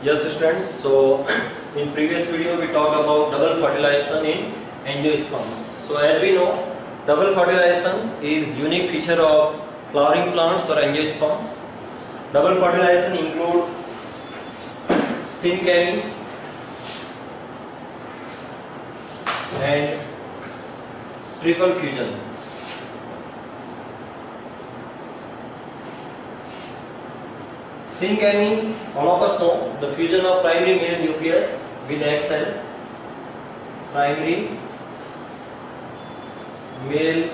Yes, students. So, in previous video we talked about double fertilization in angiosperms. So, as we know, double fertilization is unique feature of flowering plants or angiosperm. Double fertilization include syncani and triple fusion. Syncani, all of us know the fusion of primary male nucleus with egg cell. Primary male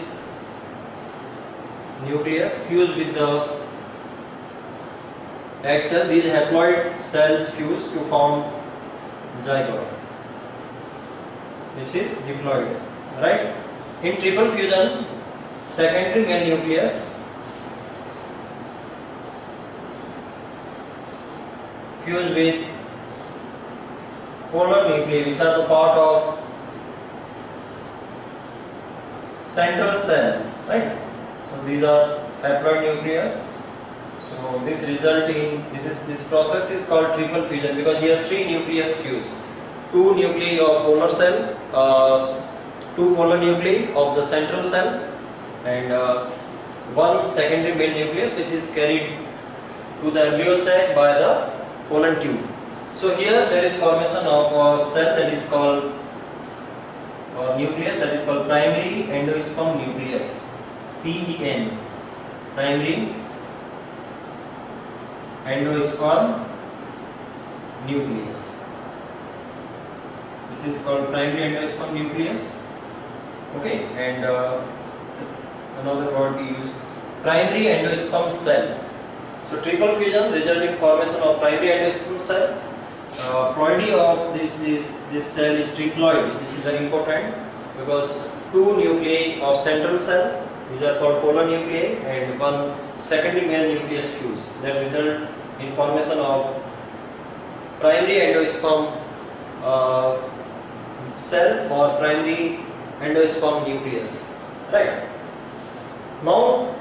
nucleus fused with the egg cell. These haploid cells fuse to form zygote, which is diploid, right? In triple fusion, secondary male nucleus fused with polar nuclei, which are the part of central cell, right? So these are haploid nucleus. So this result in this process is called triple fusion because here three nucleus fuse, two nuclei of polar cell, two polar nuclei of the central cell, and one secondary male nucleus which is carried to the embryo sac by the pollen tube. So here there is formation of a cell that is called nucleus, that is called primary endosperm nucleus, PEN, primary endosperm nucleus. This is called primary endosperm nucleus. Okay, and another word we use, primary endosperm cell. So triple fusion result in formation of primary endosperm cell. Ploidy of this cell is triploid. This is very important because two nuclei of central cell, these are called polar nuclei, and one secondary male nucleus fuse that result in formation of primary endosperm cell or primary endosperm nucleus, right? Now,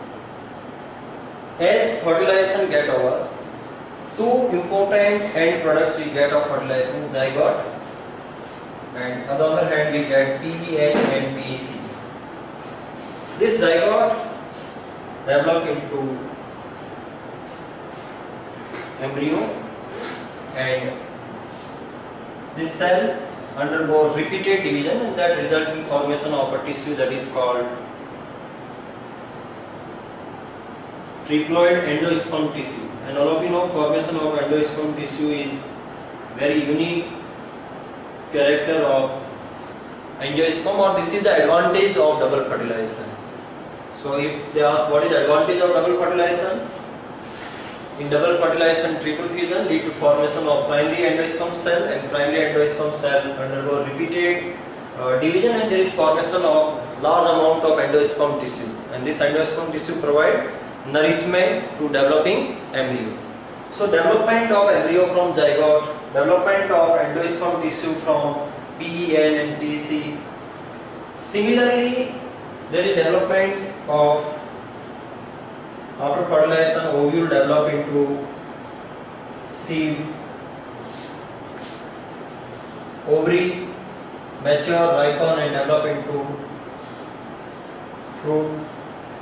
as fertilization get over, two important end products we get of fertilization, zygote, and on the other hand we get PEN and PEC. This zygote develop into embryo, and this cell undergo repeated division, and that result in formation of a tissue that is called triploid endosperm tissue. And all of you know formation of endosperm tissue is very unique character of angiosperm, or this is the advantage of double fertilization. So if they ask what is advantage of double fertilization, in double fertilization triple fusion lead to formation of primary endosperm cell, and primary endosperm cell undergo repeated division, and there is formation of large amount of endosperm tissue, and this endosperm tissue provide nourishment to developing embryo. So development of embryo from zygote, development of endosperm tissue from PEN and PEC. Similarly, there is development of, after fertilization, ovule develop into seed, ovary mature, ripen and develop into fruit.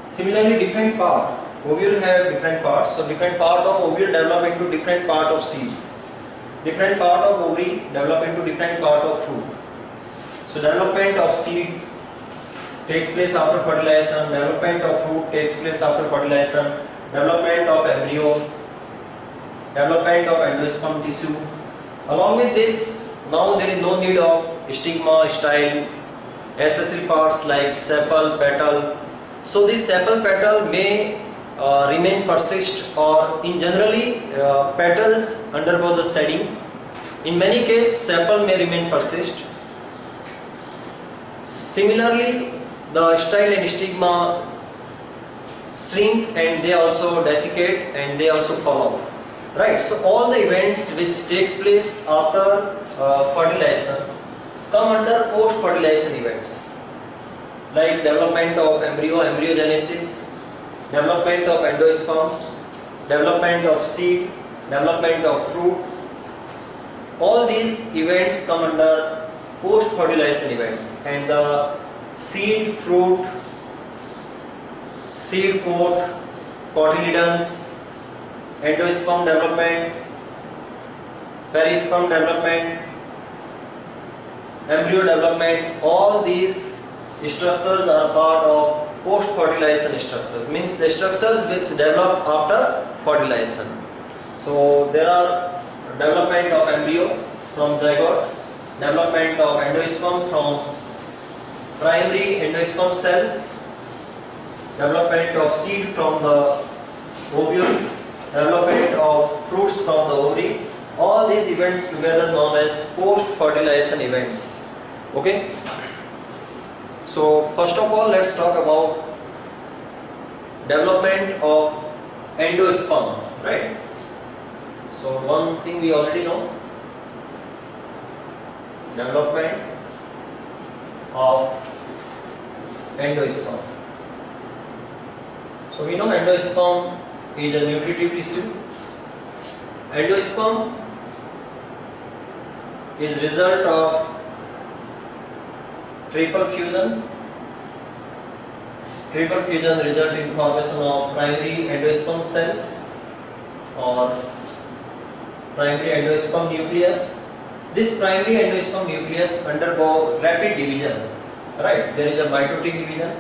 Similarly, different part, ovule have different parts, so different part of ovule develop into different part of seeds. Different part of ovary develop into different part of fruit. So development of seed takes place after fertilization, development of fruit takes place after fertilization, development of embryo, development of endosperm tissue. Along with this, now there is no need of stigma, style, accessory parts like sepal, petal. So this sepal petal may remain persist, or in generally petals undergo the shedding. In many cases sepal may remain persist. Similarly, the style and stigma shrink and they also desiccate and they also fall out, right? So all the events which takes place after fertilization come under post fertilization events, like development of embryo, embryogenesis, development of endosperm, development of seed, development of fruit, All these events come under post-fertilization events, and the seed, fruit, seed coat, cotyledons, endosperm development, perisperm development, embryo development, all these structures are part of post-fertilization structures, means the structures which develop after fertilization. So there are development of embryo from zygote, development of endosperm from primary endosperm cell, development of seed from the ovule, development of fruits from the ovary. All these events together known as post-fertilization events. Okay. So first of all, let's talk about development of endosperm, right? So one thing we already know, development of endosperm. So we know endosperm is a nutritive tissue. Endosperm is result of triple fusion. Triple fusion result in formation of primary endosperm cell or primary endosperm nucleus. This primary endosperm nucleus undergo rapid division, right? There is a mitotic division.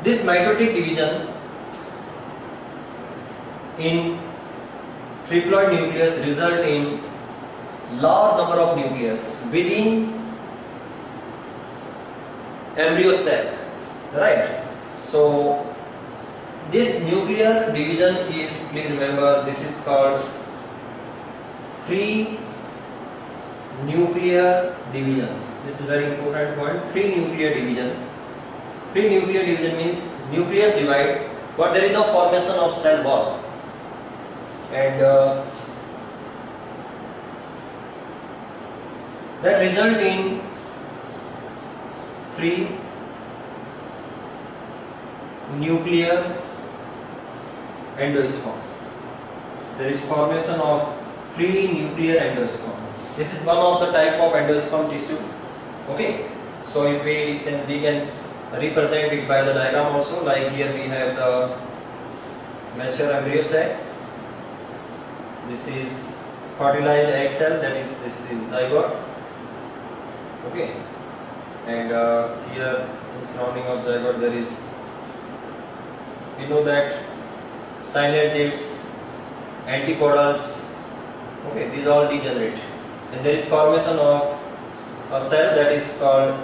This mitotic division in triploid nucleus result in large number of nucleus within embryo sac, right? So this nuclear division is, please remember, this is called free nuclear division. This is very important point. Free nuclear division. Free nuclear division means nucleus divide, but there is no formation of cell wall, and that result in free nuclear endosperm. There is formation of free nuclear endosperm. This is one of the type of endosperm tissue. Okay, so if we can represent it by the diagram also. Like here we have the mature embryo sac. This is fertilized egg cell, that is, this is zygote. Okay, and here in surrounding of zygote there is, we know that synergids, antipodals. Okay, these all degenerate, and there is formation of a cell that is called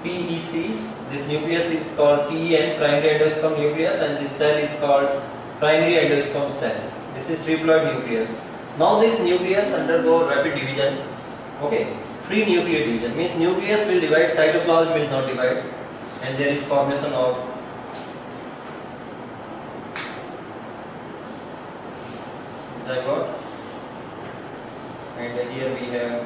PEC. This nucleus is called PEN, primary endosperm nucleus, and this cell is called primary endosperm cell. This is triploid nucleus. Now this nucleus undergo rapid division. Okay, free nuclear division means nucleus will divide, cytoplasm will not divide, and there is formation of zygote, and here we have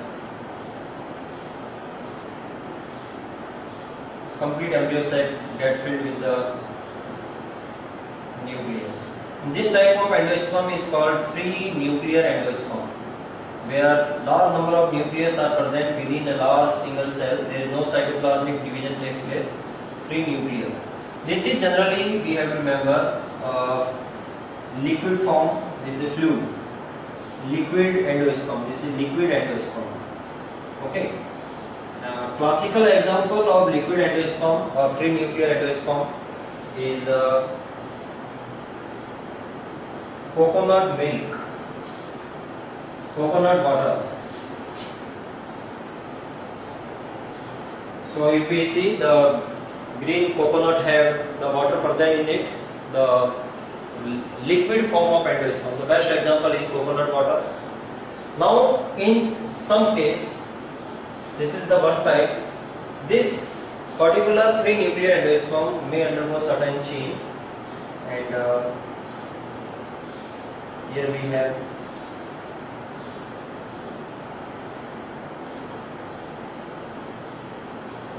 this complete embryo sac get filled with the nucleus. This type of endosperm is called free nuclear endosperm, where large number of nucleus are present within a large single cell. There is no cytoplasmic division takes place. Free nuclear. This is generally, we have to remember, liquid form. This is fluid. Liquid endosperm. This is liquid endosperm. Okay. Classical example of liquid endosperm or free nuclear endosperm is coconut milk, coconut water. So if we see the green coconut have the water present in it, the liquid form of endosperm. The best example is coconut water. Now in some case, this is the one type, this particular free nuclear endosperm may undergo certain change, and here we have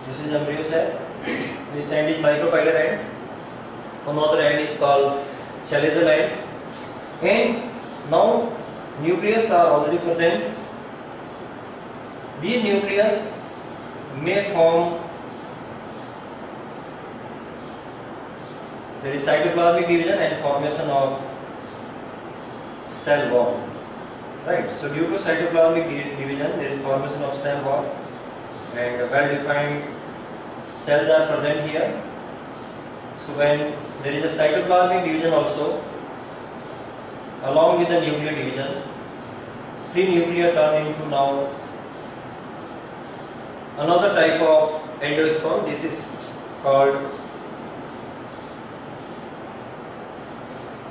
this is embryo sac. This end is micropylar end. Another end is called Shell is aligned, and now nucleus are already present. These nucleus may form, there is cytoplasmic division and formation of cell wall. Right. So due to cytoplasmic division, there is formation of cell wall, and well-defined cells are present here. So when there is a cytoplasmic division also, along with the nuclear division, pre-nuclear turn into now another type of endosperm. This is called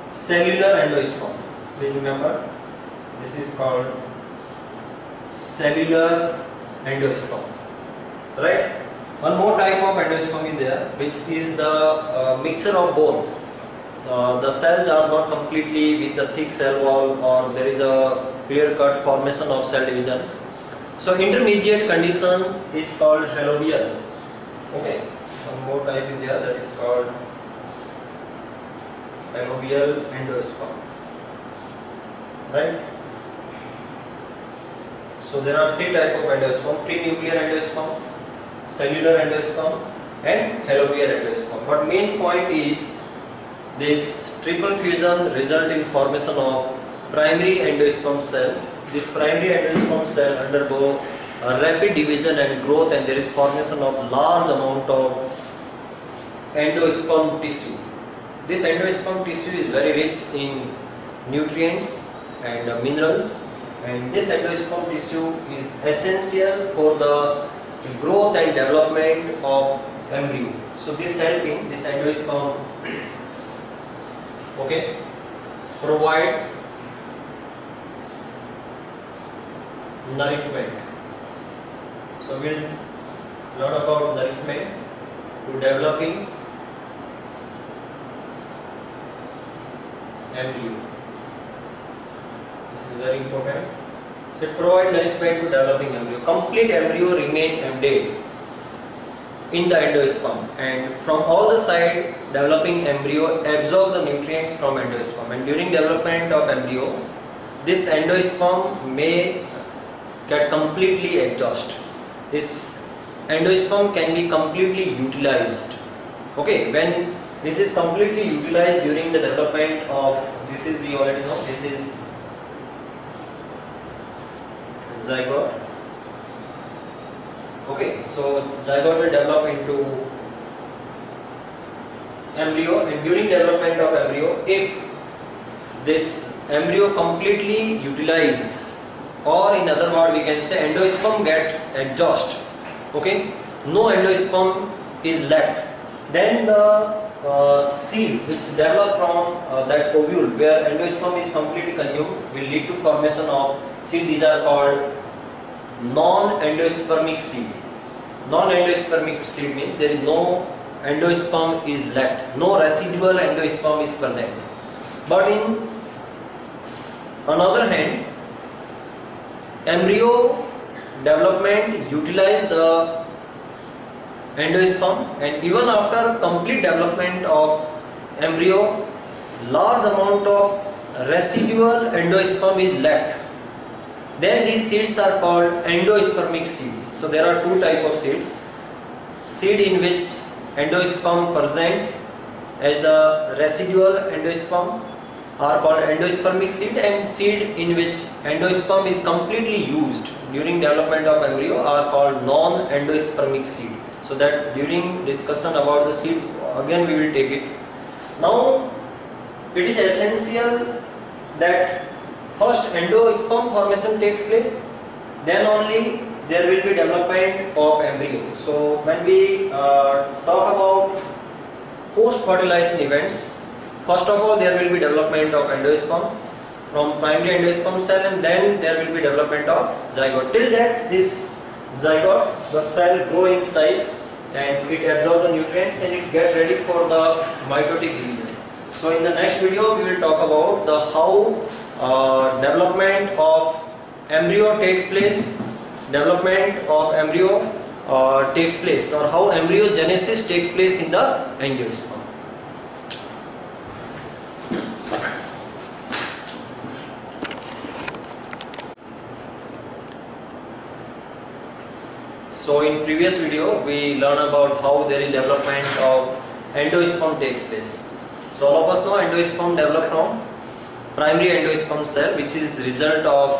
cellular endosperm. Please remember, this is called cellular endosperm. Right? One more type of endosperm is there, which is the mixture of both. The cells are not completely with the thick cell wall, or there is a clear-cut formation of cell division. So intermediate condition is called halobial. Okay, one more type is there, that is called halobial endosperm. Right? So there are three types of endosperm: pre-nuclear endosperm, cellular endosperm, and halobial endosperm. But main point is this triple fusion result in formation of primary endosperm cell. This primary endosperm cell undergo a rapid division and growth, and there is formation of large amount of endosperm tissue. This endosperm tissue is very rich in nutrients and minerals, and this endosperm tissue is essential for the growth and development of embryo. So this helping this endosperm, okay, provide nourishment. So we'll learn about nourishment to developing embryo. This is very important. So it provides nourishment to developing embryo. Complete embryo remain embedded in the endosperm, and from all the side developing embryo absorb the nutrients from endosperm, and during development of embryo this endosperm may get completely exhaust. This endosperm can be completely utilized. Okay, when this is completely utilized during the development of, this is, we already know, this is zygote. Okay, so zygote will develop into embryo, and during development of embryo, if this embryo completely utilized, or in other words we can say endosperm get exhaust, okay, no endosperm is left, then the seed which develop from that ovule where endosperm is completely consumed will lead to formation of seed. These are called non-endospermic seed. Non-endospermic seed means there is no endosperm is left, no residual endosperm is present. But in another hand, embryo development utilize the endosperm, and even after complete development of embryo, large amount of residual endosperm is left. Then these seeds are called endospermic seed. So there are two types of seeds: seed in which endosperm present as the residual endosperm are called endospermic seed, and seed in which endosperm is completely used during development of embryo are called non-endospermic seed. So that during discussion about the seed, again we will take it. Now it is essential that first endosperm formation takes place, then only there will be development of embryo. So when we talk about post-fertilization events, first of all there will be development of endosperm from primary endosperm cell, and then there will be development of zygote. Till that this zygote, the cell grow in size and it absorbs the nutrients and it get ready for the mitotic division. So in the next video we will talk about the how development of embryo takes place, development of embryo takes place, or how embryogenesis takes place in the angiosperm. So in previous video we learned about how there is development of endosperm takes place. So all of us know endosperm develop from primary endosperm cell, which is result of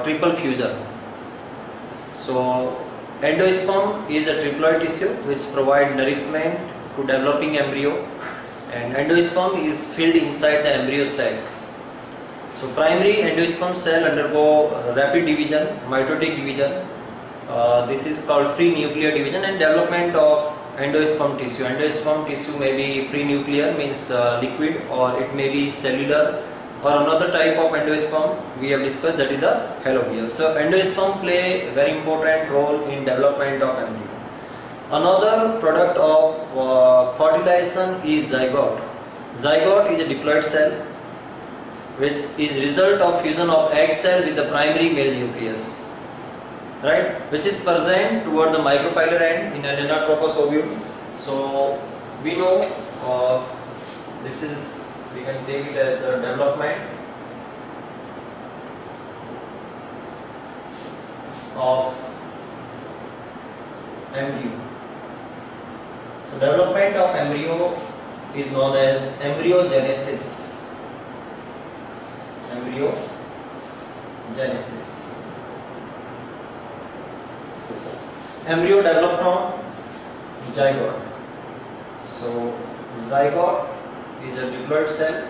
triple fusion. So endosperm is a triploid tissue which provides nourishment to developing embryo, and endosperm is filled inside the embryo sac. So primary endosperm cell undergo rapid division, mitotic division. This is called free nuclear division and development of endosperm tissue. Endosperm tissue may be prenuclear, means liquid, or it may be cellular, or another type of endosperm we have discussed, that is the halobia. So endosperm play a very important role in development of embryo. Another product of fertilization is zygote. Zygote is a diploid cell which is result of fusion of egg cell with the primary male nucleus, right, which is present toward the micropylar end in an anatropous ovule. So we know this is, we can take it as the development of embryo. So development of embryo is known as embryogenesis. Embryogenesis. Embryo develop from zygote. So zygote is a diploid cell.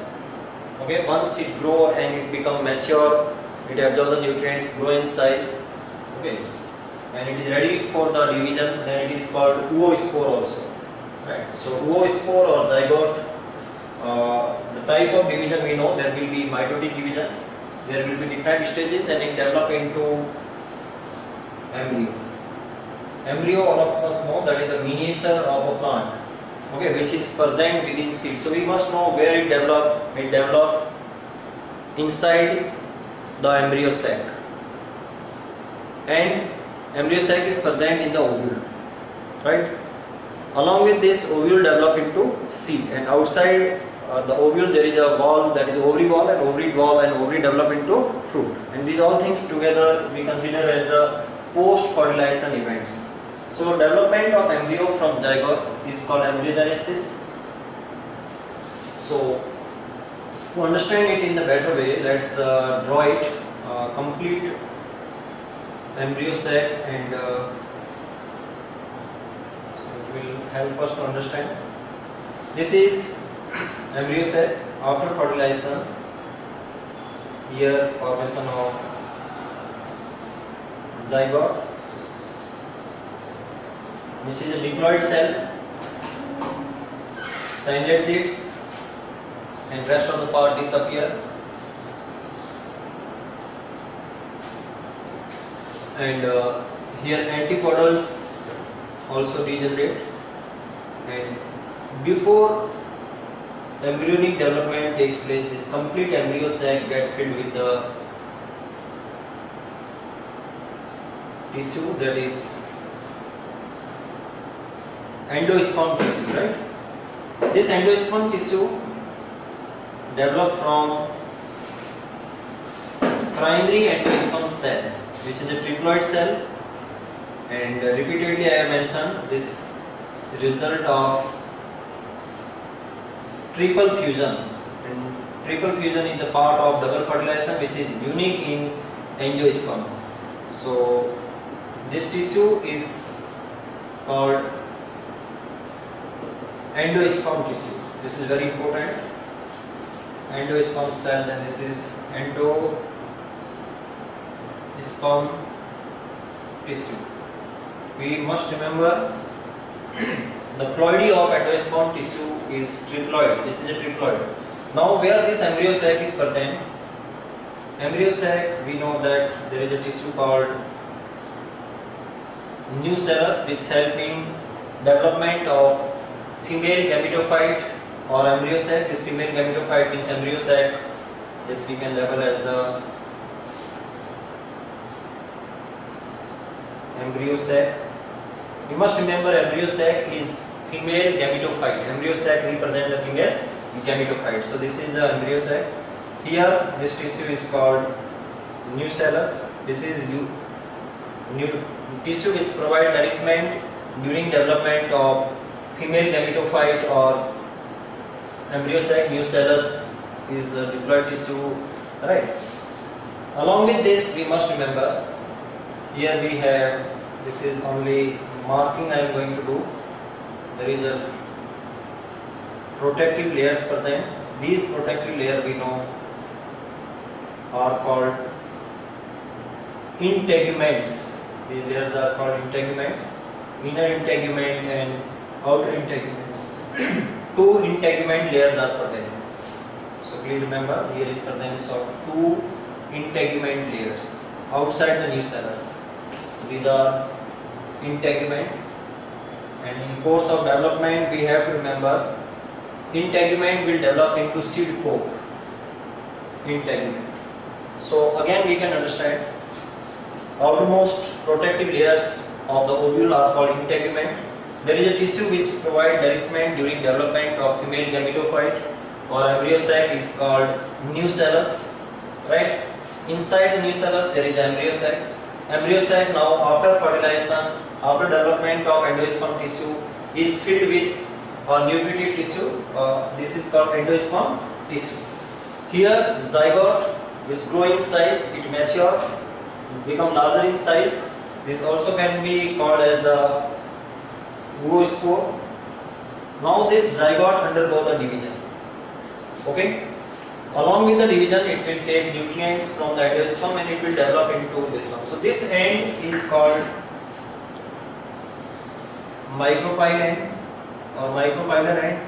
Okay, once it grow and it become mature, it absorbs the nutrients, grow in size. Okay, and it is ready for the division. Then it is called oospore also. Right. So oospore or zygote. The type of division we know, there will be mitotic division. There will be different stages, and it develop into embryo. Embryo, all of us know, that is the miniature of a plant, okay, which is present within seed. So we must know where it develop. It develop inside the embryo sac, and embryo sac is present in the ovule, right? Along with this, ovule develop into seed, and outside the ovule there is a wall, that is ovary wall, and ovary wall and ovary develop into fruit. And these all things together we consider as the post-fertilization events. So development of embryo from zygote is called embryogenesis. So to understand it in a better way, let's draw it, complete embryo sac, and so it will help us to understand. This is embryo sac after fertilization. Here formation of zygote, which is a diploid cell, synergids, and rest of the part disappear. And here antipodals also degenerate, and before embryonic development takes place, this complete embryo sac get filled with the tissue, that is endosperm tissue, right? This endosperm tissue develop from primary endosperm cell, which is a triploid cell, and repeatedly I have mentioned this result of triple fusion, and triple fusion is the part of double fertilization which is unique in angiosperm. So this tissue is called endosperm tissue. This is very important. Endosperm cell, and this is endosperm tissue. We must remember the ploidy of endosperm tissue is triploid. This is a triploid. Now where this embryo sac is present, embryo sac, we know that there is a tissue called nucellus which help in development of female gametophyte or embryo sac. This female gametophyte means embryo sac. This we can label as the embryo sac. You must remember embryo sac is female gametophyte. Embryo sac represent the female gametophyte. So this is the embryo sac. Here this tissue is called nucellus. This is tissue which provide nourishment during development of female gametophyte or embryosac nucellus is diploid tissue, right? Along with this, we must remember, here we have, this is only marking I am going to do. There is a protective layers for them. These protective layer we know are called integuments. These layers are called integuments. Inner integument and outer integuments. Two integument layers are present. So please remember, here is presence of two integument layers outside the nucellus. So these are integument, and in course of development we have to remember integument will develop into seed coat. Integument. So again we can understand outermost protective layers of the ovule are called integument. There is a tissue which provides nourishment during development of female gametophyte or embryo sac is called nucellus, right? Inside the nucellus there is embryo sac. Embryo sac now after fertilization, after development of endosperm tissue is filled with nutritive tissue. This is called endosperm tissue. Here zygote which grow in size, it mature, become larger in size. This also can be called as the oospore. Now this zygote undergo the division. Okay. Along with the division, it will take nutrients from the endosperm and it will develop into this one. So this end is called micropyle end or micropylar end,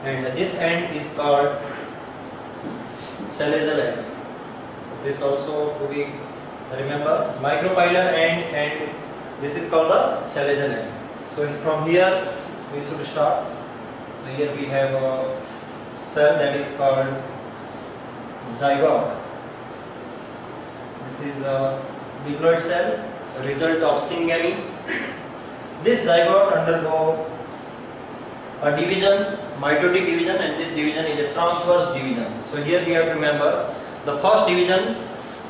and this end is called salazar end. So this also to be remember, micropylar end and this is called the salazar end. So from here we should start. So here we have a cell that is called zygote. This is a diploid cell, a result of syngamy. This zygote undergo a division, mitotic division, and this division is a transverse division. So here we have to remember the first division.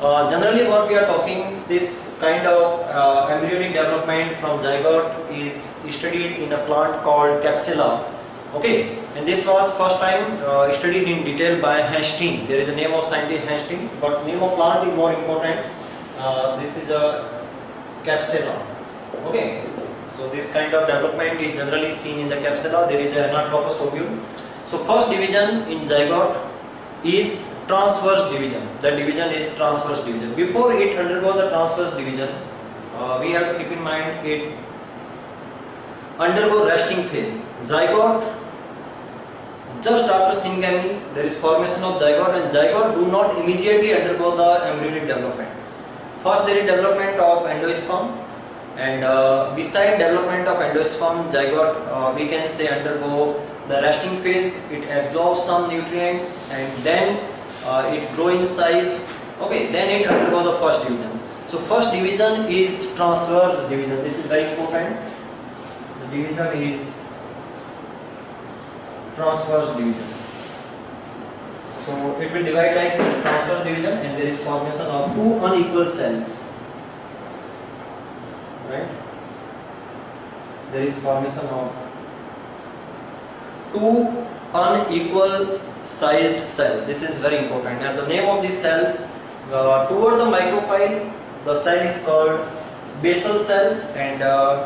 Generally what we are talking, this kind of embryonic development from zygote is studied in a plant called Capsella. Okay, and this was first time studied in detail by Hastings. There is a name of scientist Hastings, but name of plant is more important. This is a Capsella. Okay, so this kind of development is generally seen in the Capsella. There is a Anatropous ovule. So first division in zygote is transverse division. The division is transverse division. Before it undergo the transverse division, we have to keep in mind it undergo resting phase. Zygote, just after syngamy, there is formation of zygote, and zygote do not immediately undergo the embryonic development. First there is development of endosperm, and beside development of endosperm, zygote we can say undergo the resting phase. It absorbs some nutrients and then it grow in size. Okay, then it undergo the first division. So first division is transverse division. This is very important. The division is transverse division. So it will divide like this, transverse division, and there is formation of two unequal cells. Right? There is formation of two unequal sized cells. This is very important. And the name of these cells, toward the micropyle, the cell is called basal cell, and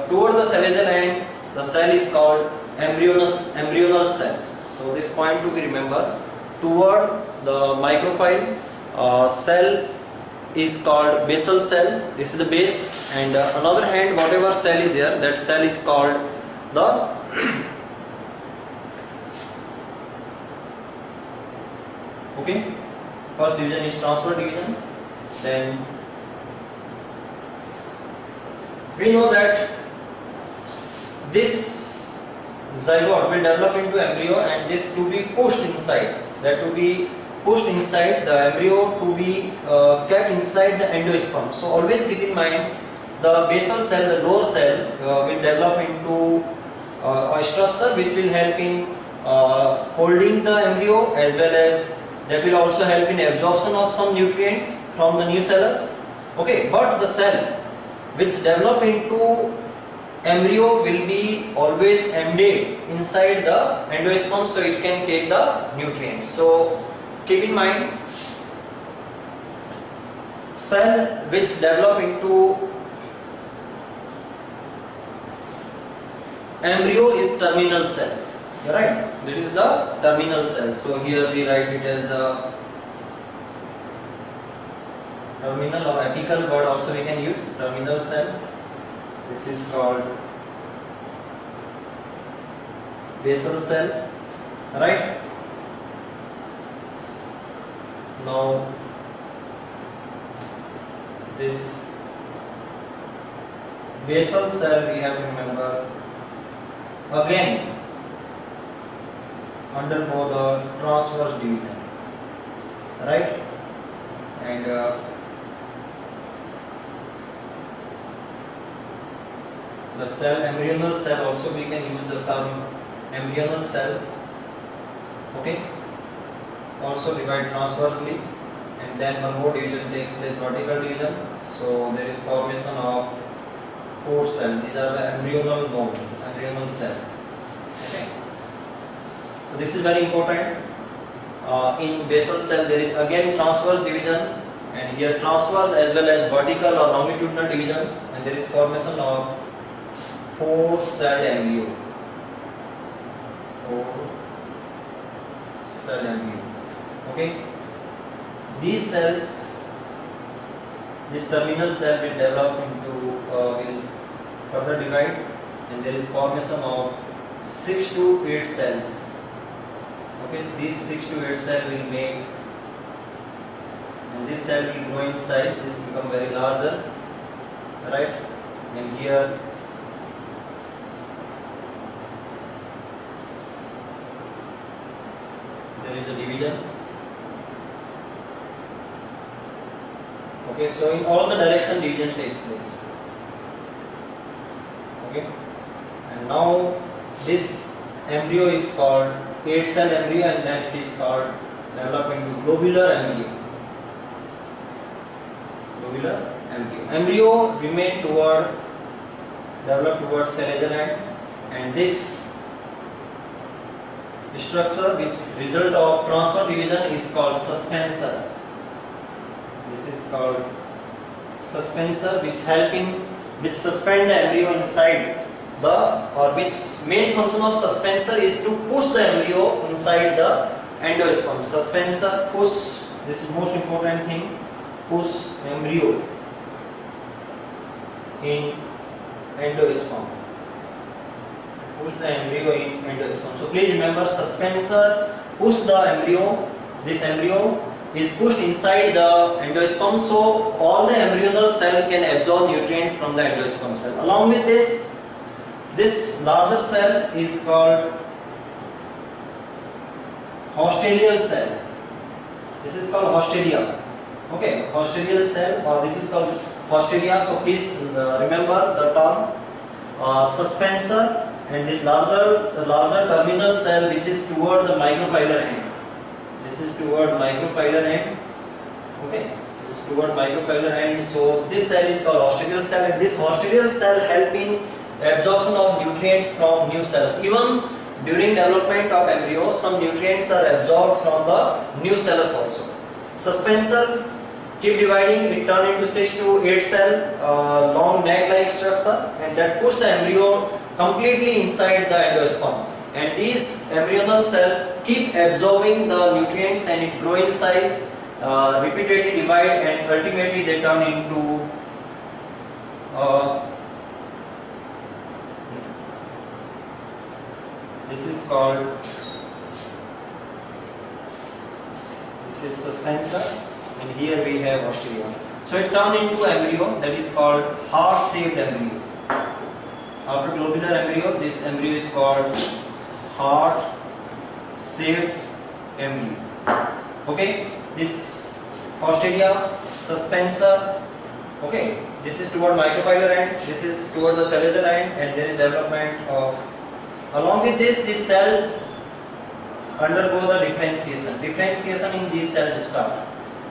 toward the salazar end, the cell is called embryonal cell. So this point to be remembered. Toward the micropyle, cell is called basal cell. This is the base, and another hand, whatever cell is there, that cell is called the okay. First division is transverse division. Then we know that this zygote will develop into embryo, and this to be pushed inside. That to be pushed inside the embryo to be kept inside the endosperm. So always keep in mind the basal cell, the lower cell, will develop into a structure which will help in holding the embryo, as well as that will also help in absorption of some nutrients from the nucellus, Okay, but the cell which develop into embryo will be always embedded inside the endosperm, so it can take the nutrients. So keep in mind, cell which develop into embryo is terminal cell, right? That is the terminal cell. So here we write it as the terminal or apical word also we can use, terminal cell. This is called basal cell, right? Now this basal cell we have to remember again undergo the transverse division, right? And the cell, embryonal cell, also we can use the term embryonal cell, okay, also divide transversely, and then one more division takes place, vertical division. So there is formation of 4 cells. These are the embryonal bone, embryonal cell, okay. So this is very important. In basal cell there is again transverse division, and here transverse as well as vertical or longitudinal division, and there is formation of 4 cell embryo. 4 cell embryo. Okay. These cells, this terminal cell will develop into, will further divide, and there is formation of 6 to 8 cells. Okay. These 6 to 8 cells will make, and this cell will grow in size. This will become very larger, right? And here there is a division. Okay, so in all the direction division takes place. Okay, and now this embryo is called 8 cell embryo, and then it is called develop into globular embryo. Globular embryo. Embryo remain develop towards cell end, and this structure which result of transfer division is called suspensor. This is called suspensor, which suspend the embryo inside the, or which main function of suspensor is to push the embryo inside the endosperm. Suspensor push, this is most important thing, push embryo in endosperm. Push the embryo in endosperm. So please remember, suspensor push the embryo. This embryo is pushed inside the endosperm, so all the embryonal cell can absorb nutrients from the endosperm cell. Along with this larger cell is called hosterial cell. This is called hosteria. Okay, hosterial cell, or this is called hosteria. So please remember the term suspensor. And this larger terminal cell, which is toward the micropylar end. This is toward micropylar end. Okay, this is toward micropylar end. So this cell is called hosterial cell, and this hosterial cell help in absorption of nutrients from new cells. Even during development of embryo, some nutrients are absorbed from the new cells also. Suspensor keep dividing, it turn into 6 to 8 cell long neck-like structure, and that push the embryo completely inside the endosperm, and these embryonal cells keep absorbing the nutrients, and it grow in size, repeatedly divide, and ultimately they turn into this is called, this is suspensor, and here we have osteria. So it turn into embryo, that is called heart-shaped embryo. After globular embryo, this embryo is called heart-shaped embryo. Okay, this osteria, suspensor. Okay, this is toward micropylar end, this is toward the cellular end, and there is development of. Along with this, these cells undergo the differentiation. Differentiation in these cells start,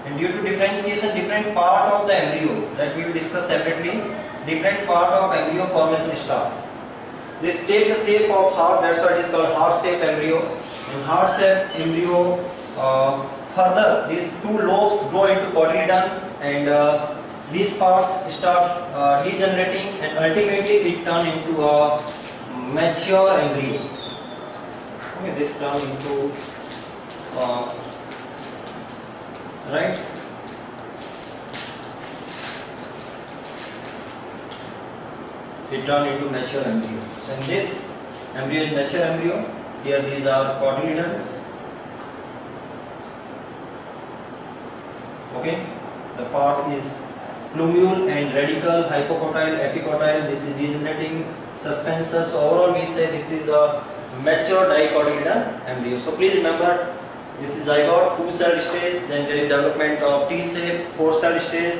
And due to differentiation, different part of the embryo that we will discuss separately, different part of embryo formation start. This take the shape of heart, that's why it is called heart-shaped embryo. In heart-shaped embryo, further these two lobes grow into cotyledons, and these parts start degenerating, and ultimately it turn into a mature embryo. Okay, this turn into right. It turn into mature embryo. So in this embryo is mature embryo. Here these are cotyledons. Okay, the part is plumule and radical, hypocotyle, epicotyle. This is degenerating suspensor. So overall we say this is a mature dicotyledon embryo. So please remember, this is zygote, 2-cell stage, then there is development of T-shape, 4-cell stage,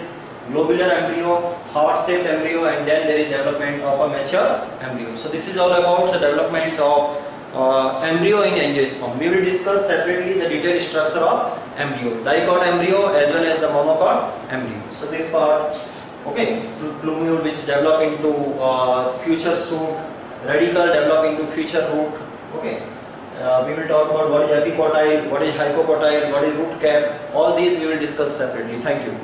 globular embryo, heart-shaped embryo, and then there is development of a mature embryo. So this is all about the development of embryo in angiosperm. We will discuss separately the detailed structure of embryo, dicot embryo as well as the monocot embryo. So this part, okay, plumule which develop into future shoot, radical develop into future root. Okay, we will talk about what is epicotyle, what is hypocotyle, what is root cap. All these we will discuss separately. Thank you.